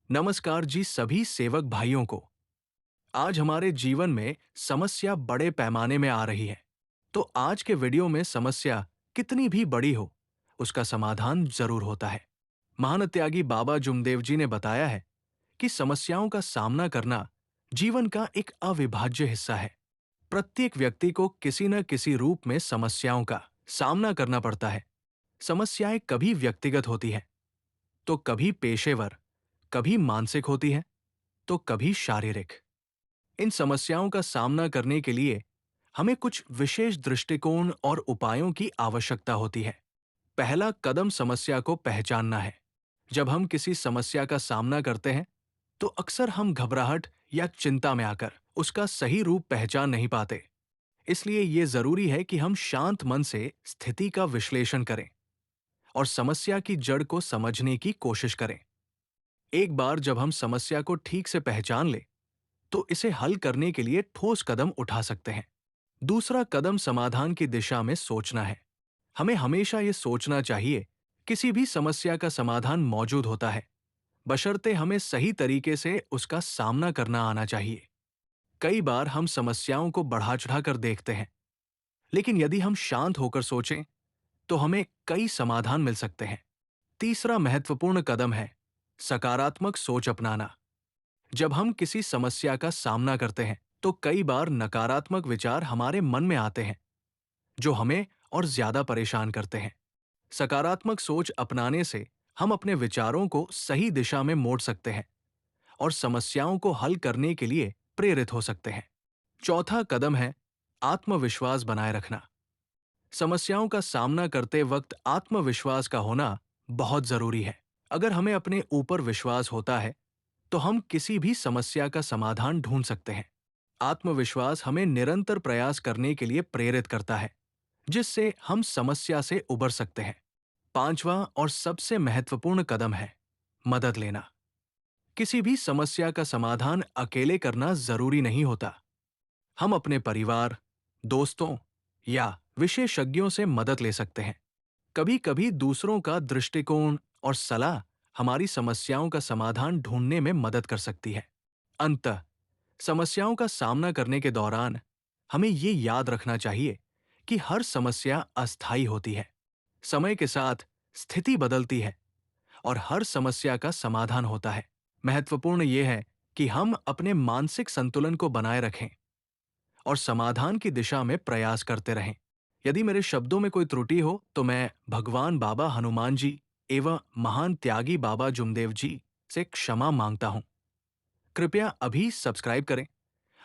नमस्कार जी सभी सेवक भाइयों को। आज हमारे जीवन में समस्या बड़े पैमाने में आ रही है। तो आज के वीडियो में समस्या कितनी भी बड़ी हो, उसका समाधान जरूर होता है। महान त्यागी बाबा जुमदेव जी ने बताया है कि समस्याओं का सामना करना जीवन का एक अविभाज्य हिस्सा है। प्रत्येक व्यक्ति को किसी न किसी रूप में समस्याओं का सामना करना पड़ता है। समस्याएं कभी व्यक्तिगत होती हैं, तो कभी पेशेवर, कभी मानसिक होती हैं, तो कभी शारीरिक। इन समस्याओं का सामना करने के लिए हमें कुछ विशेष दृष्टिकोण और उपायों की आवश्यकता होती है। पहला कदम समस्या को पहचानना है। जब हम किसी समस्या का सामना करते हैं, तो अक्सर हम घबराहट या चिंता में आकर उसका सही रूप पहचान नहीं पाते। इसलिए ये जरूरी है कि हम शांत मन से स्थिति का विश्लेषण करें और समस्या की जड़ को समझने की कोशिश करें। एक बार जब हम समस्या को ठीक से पहचान लें, तो इसे हल करने के लिए ठोस कदम उठा सकते हैं। दूसरा कदम समाधान की दिशा में सोचना है। हमें हमेशा ये सोचना चाहिए, किसी भी समस्या का समाधान मौजूद होता है, बशर्ते हमें सही तरीके से उसका सामना करना आना चाहिए। कई बार हम समस्याओं को बढ़ा चढ़ाकर देखते हैं, लेकिन यदि हम शांत होकर सोचें, तो हमें कई समाधान मिल सकते हैं। तीसरा महत्वपूर्ण कदम है सकारात्मक सोच अपनाना। जब हम किसी समस्या का सामना करते हैं, तो कई बार नकारात्मक विचार हमारे मन में आते हैं, जो हमें और ज्यादा परेशान करते हैं। सकारात्मक सोच अपनाने से हम अपने विचारों को सही दिशा में मोड़ सकते हैं और समस्याओं को हल करने के लिए प्रेरित हो सकते हैं। चौथा कदम है आत्मविश्वास बनाए रखना। समस्याओं का सामना करते वक्त आत्मविश्वास का होना बहुत जरूरी है। अगर हमें अपने ऊपर विश्वास होता है, तो हम किसी भी समस्या का समाधान ढूंढ सकते हैं। आत्मविश्वास हमें निरंतर प्रयास करने के लिए प्रेरित करता है, जिससे हम समस्या से उबर सकते हैं। पांचवा और सबसे महत्वपूर्ण कदम है मदद लेना। किसी भी समस्या का समाधान अकेले करना जरूरी नहीं होता। हम अपने परिवार, दोस्तों या विशेषज्ञों से मदद ले सकते हैं। कभी कभी दूसरों का दृष्टिकोण और सलाह हमारी समस्याओं का समाधान ढूंढने में मदद कर सकती है। अंततः समस्याओं का सामना करने के दौरान हमें ये याद रखना चाहिए कि हर समस्या अस्थायी होती है। समय के साथ स्थिति बदलती है और हर समस्या का समाधान होता है। महत्वपूर्ण यह है कि हम अपने मानसिक संतुलन को बनाए रखें और समाधान की दिशा में प्रयास करते रहें। यदि मेरे शब्दों में कोई त्रुटि हो, तो मैं भगवान बाबा हनुमान जी एवं महान त्यागी बाबा जुमदेव जी से क्षमा मांगता हूं। कृपया अभी सब्सक्राइब करें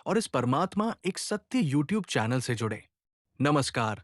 और इस परमात्मा एक सत्य यूट्यूब चैनल से जुड़े। नमस्कार।